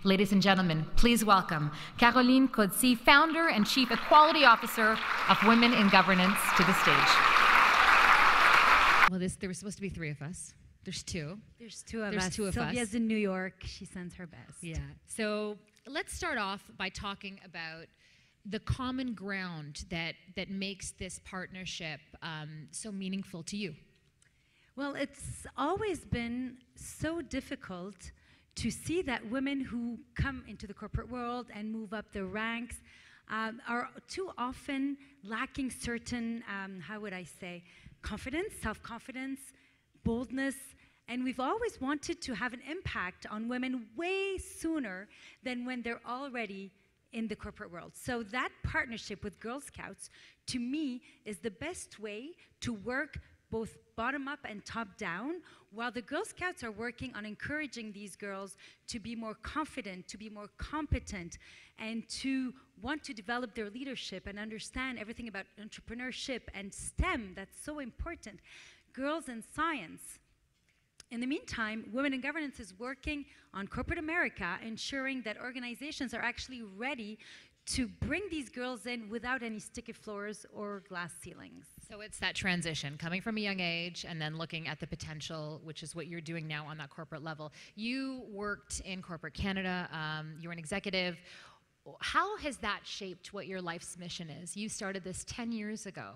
Ladies and gentlemen, please welcome Caroline Codsi, Founder and Chief Equality Officer of Women in Governance, to the stage. Well, there was supposed to be three of us. There's two. There's two of us. Sylvia's in New York. She sends her best. Yeah. So let's start off by talking about the common ground that makes this partnership so meaningful to you. Well, it's always been so difficult to see that women who come into the corporate world and move up the ranks are too often lacking certain, how would I say, confidence, self-confidence, boldness, and we've always wanted to have an impact on women way sooner than when they're already in the corporate world. So that partnership with Girl Scouts, to me, is the best way to work both bottom up and top down, while the Girl Scouts are working on encouraging these girls to be more confident, to be more competent, and to want to develop their leadership and understand everything about entrepreneurship and STEM, that's so important. Girls in science. In the meantime, Women in Governance is working on corporate America, ensuring that organizations are actually ready to bring these girls in without any sticky floors or glass ceilings. So it's that transition, coming from a young age and then looking at the potential, which is what you're doing now on that corporate level. You worked in corporate Canada, you were an executive. How has that shaped what your life's mission is? You started this 10 years ago.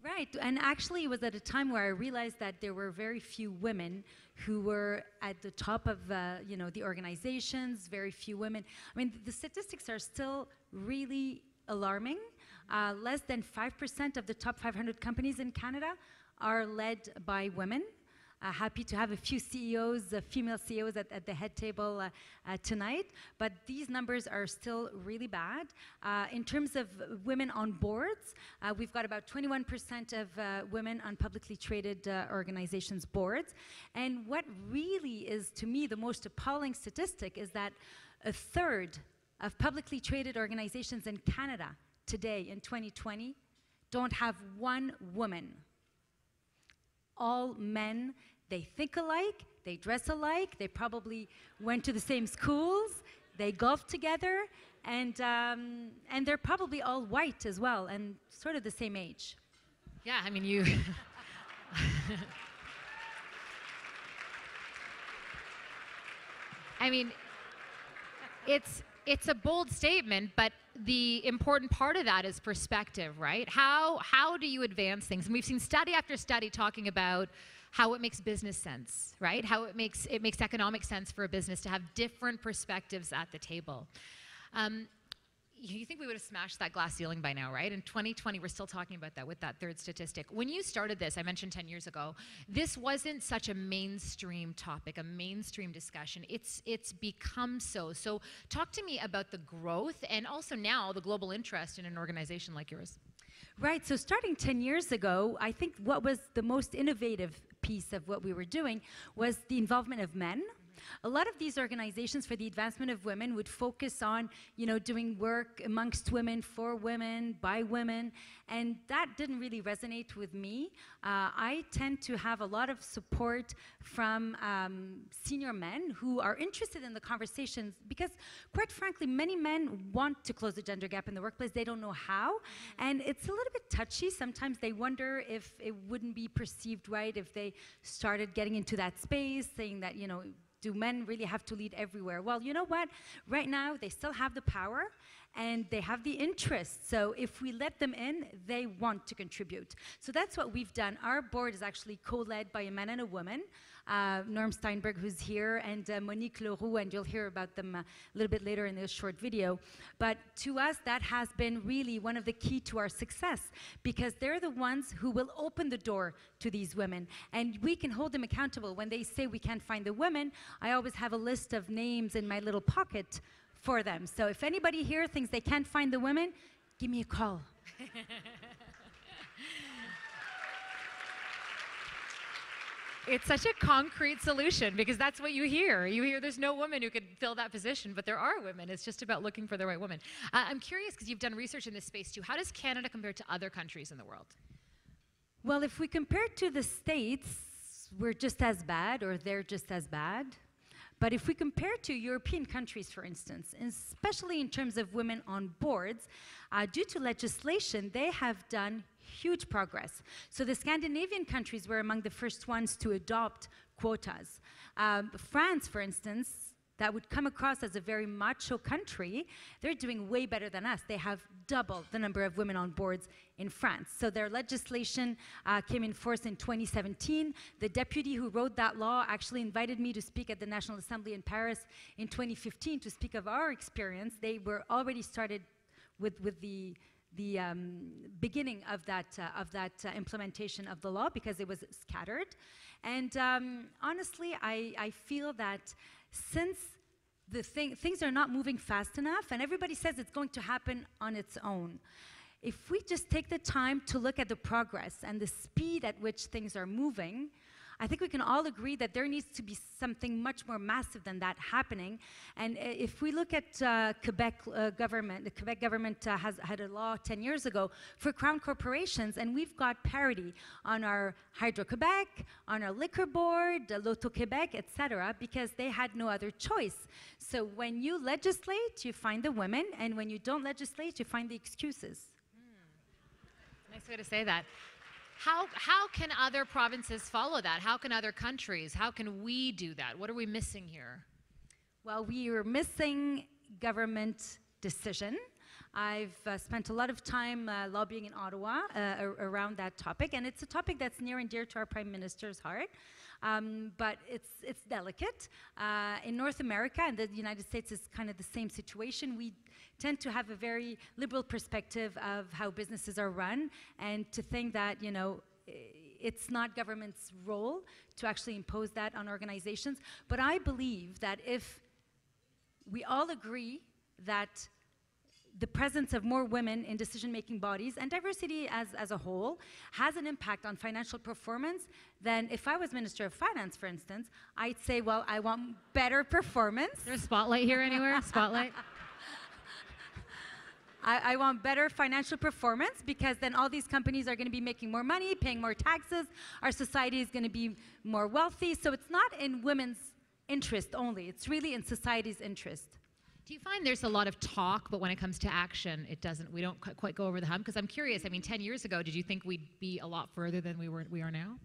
Right, and actually it was at a time where I realized that there were very few women who were at the top of the organizations, very few women. I mean, the statistics are still really alarming. Less than 5% of the top 500 companies in Canada are led by women. Happy to have a few CEOs, female CEOs at the head table tonight, but these numbers are still really bad. In terms of women on boards, we've got about 21% of women on publicly traded organizations' boards. And what really is, to me, the most appalling statistic is that a third of publicly traded organizations in Canada today, in 2020, don't have one woman. All men, they think alike, they dress alike, they probably went to the same schools, they golf together, and they're probably all white as well, and sort of the same age. Yeah, I mean, you... I mean, it's a bold statement, but the important part of that is perspective, right? How do you advance things? And we've seen study after study talking about how it makes business sense, right? How it makes economic sense for a business to have different perspectives at the table. You think we would have smashed that glass ceiling by now, right? In 2020, we're still talking about that with that third statistic. When you started this, I mentioned 10 years ago, this wasn't such a mainstream topic, a mainstream discussion. It's become so. So talk to me about the growth and also now the global interest in an organization like yours. Right, so starting 10 years ago, I think what was the most innovative piece of what we were doing was the involvement of men. A lot of these organizations for the advancement of women would focus on, doing work amongst women, for women, by women, and that didn't really resonate with me. I tend to have a lot of support from senior men who are interested in the conversations because, quite frankly, many men want to close the gender gap in the workplace. They don't know how, and it's a little bit touchy. Sometimes they wonder if it wouldn't be perceived right if they started getting into that space, saying that, do men really have to lead everywhere? Well, you know what? Right now, they still have the power and they have the interest. So if we let them in, they want to contribute. So that's what we've done. Our board is actually co-led by a man and a woman, Norm Steinberg, who's here, and Monique Leroux, and you'll hear about them a little bit later in this short video. But to us, that has been really one of the key to our success, because they're the ones who will open the door to these women, and we can hold them accountable. When they say we can't find the women, I always have a list of names in my little pocket for them. So if anybody here thinks they can't find the women, give me a call. It's such a concrete solution because that's what you hear. You hear there's no woman who could fill that position, but there are women. It's just about looking for the right woman. I'm curious because you've done research in this space too. How does Canada compare to other countries in the world? Well, if we compare to the States, we're just as bad, or they're just as bad. But if we compare to European countries, for instance, especially in terms of women on boards, due to legislation, they have done huge progress. So the Scandinavian countries were among the first ones to adopt quotas. France, for instance, that would come across as a very macho country, they're doing way better than us. They have double the number of women on boards in France. So their legislation came in force in 2017. The deputy who wrote that law actually invited me to speak at the National Assembly in Paris in 2015 to speak of our experience. They were already started with the beginning of that implementation of the law because it was scattered. And honestly, I feel that since things are not moving fast enough, and everybody says it's going to happen on its own, if we just take the time to look at the progress and the speed at which things are moving, I think we can all agree that there needs to be something much more massive than that happening. And if we look at Quebec government, the Quebec government has had a law 10 years ago for crown corporations, and we've got parity on our Hydro-Quebec, on our liquor board, Loto-Quebec, etc., because they had no other choice. So when you legislate, you find the women, and when you don't legislate, you find the excuses. Nice way to say that. How can other provinces follow that? How can other countries? How can we do that? What are we missing here? Well, we are missing government decision. I've spent a lot of time lobbying in Ottawa around that topic, and it's a topic that's near and dear to our Prime Minister's heart. But it's delicate. In North America and the United States is kind of the same situation. We tend to have a very liberal perspective of how businesses are run, and to think that, you know, it's not government's role to actually impose that on organizations. But I believe that if we all agree that the presence of more women in decision-making bodies and diversity as a whole has an impact on financial performance, then if I was Minister of Finance, for instance, I'd say, well, I want better performance. Is there a spotlight here anywhere? Spotlight? I want better financial performance, because then all these companies are going to be making more money, paying more taxes. Our society is going to be more wealthy. So it's not in women's interest only. It's really in society's interest. Do you find there's a lot of talk, but when it comes to action, we don't quite go over the hump? Because I'm curious, I mean, 10 years ago, did you think we'd be a lot further than we are now?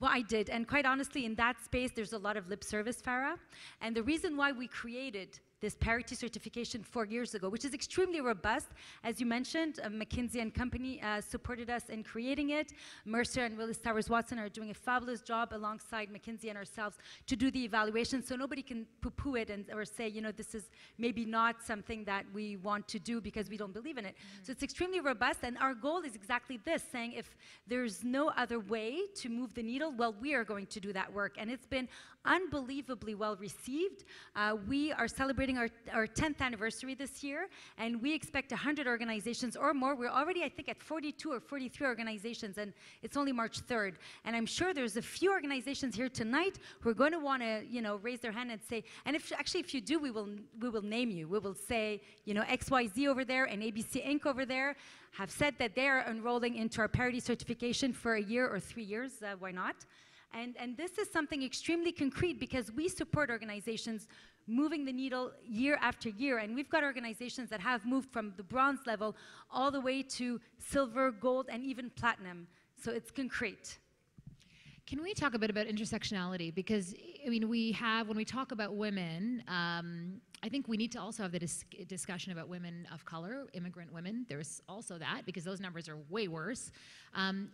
Well, I did. And quite honestly, in that space, there's a lot of lip service, Farah. And the reason why we created this parity certification 4 years ago, which is extremely robust. As you mentioned, McKinsey and Company supported us in creating it. Mercer and Willis Towers Watson are doing a fabulous job alongside McKinsey and ourselves to do the evaluation, so nobody can poo-poo it or say, you know, this is maybe not something that we want to do because we don't believe in it. So it's extremely robust, and our goal is exactly this, saying if there's no other way to move the needle, well, we are going to do that work. And it's been unbelievably well received. We are celebrating our 10th anniversary this year, and we expect 100 organizations or more. We're already, I think, at 42 or 43 organizations, and it's only March 3rd. And I'm sure there's a few organizations here tonight who are going to want to, you know, raise their hand and say, and if you do, we will name you. We will say, you know, XYZ over there and ABC Inc. over there have said that they are enrolling into our parity certification for a year or 3 years. Why not? And this is something extremely concrete, because we support organizations moving the needle year after year. And we've got organizations that have moved from the bronze level all the way to silver, gold, and even platinum. So it's concrete. Can we talk a bit about intersectionality? Because, I mean, when we talk about women, I think we need to also have the discussion about women of color, immigrant women. There's also that, because those numbers are way worse.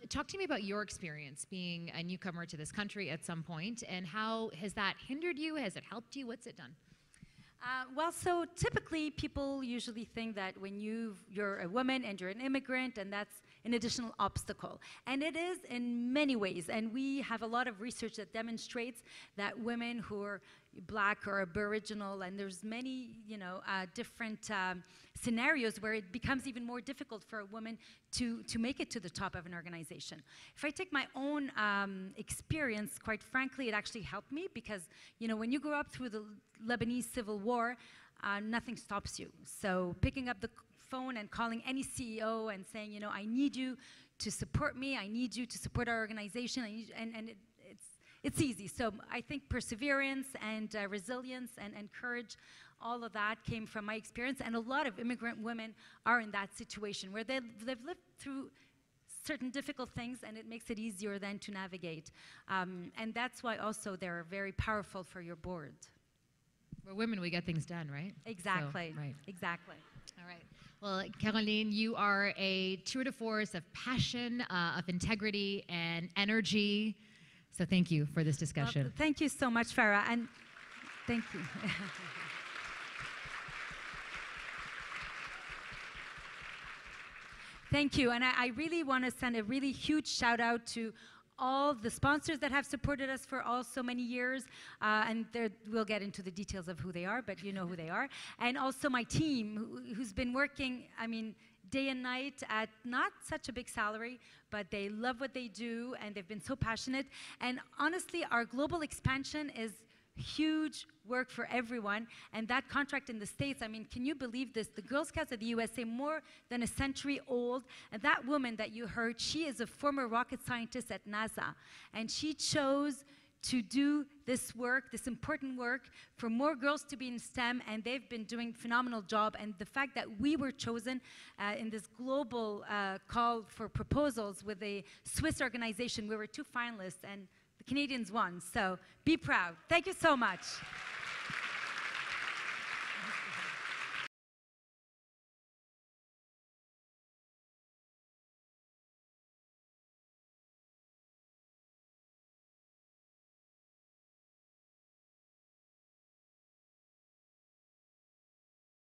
Talk to me about your experience being a newcomer to this country at some point, and how has that hindered you? Has it helped you? What's it done? Well, so typically people usually think that when you're a woman and you're an immigrant, and that's an additional obstacle. And it is in many ways. And we have a lot of research that demonstrates that women who are Black or Aboriginal, and there's many, you know, different scenarios where it becomes even more difficult for a woman to make it to the top of an organization. If I take my own experience, quite frankly, it actually helped me, because, you know, when you grow up through the Lebanese Civil War, nothing stops you. So picking up the phone and calling any CEO and saying, you know, I need you to support me, I need you to support our organization, and it's easy. So I think perseverance and resilience and courage, all of that came from my experience. And a lot of immigrant women are in that situation where they've lived through certain difficult things, and it makes it easier then to navigate. And that's why also they're very powerful for your board. We're women, we get things done, right? Exactly. So, right. Exactly. All right. Well, Caroline, you are a tour de force of passion, of integrity, and energy. So thank you for this discussion. Well, thank you so much, Farah, and thank you. Thank you, and I really want to send a really huge shout out to all the sponsors that have supported us for so many years, and we'll get into the details of who they are, but you know who they are. And also my team, who's been working, I mean, day and night at not such a big salary, but they love what they do, and they've been so passionate. And honestly, our global expansion is huge work for everyone, and that contract in the States, I mean, can you believe this? The Girl Scouts of the USA, more than a century old, and that woman that you heard, she is a former rocket scientist at NASA, and she chose to do this work, this important work, for more girls to be in STEM, and they've been doing a phenomenal job. And the fact that we were chosen in this global call for proposals with a Swiss organization, we were 2 finalists, and the Canadians won. So be proud. Thank you so much.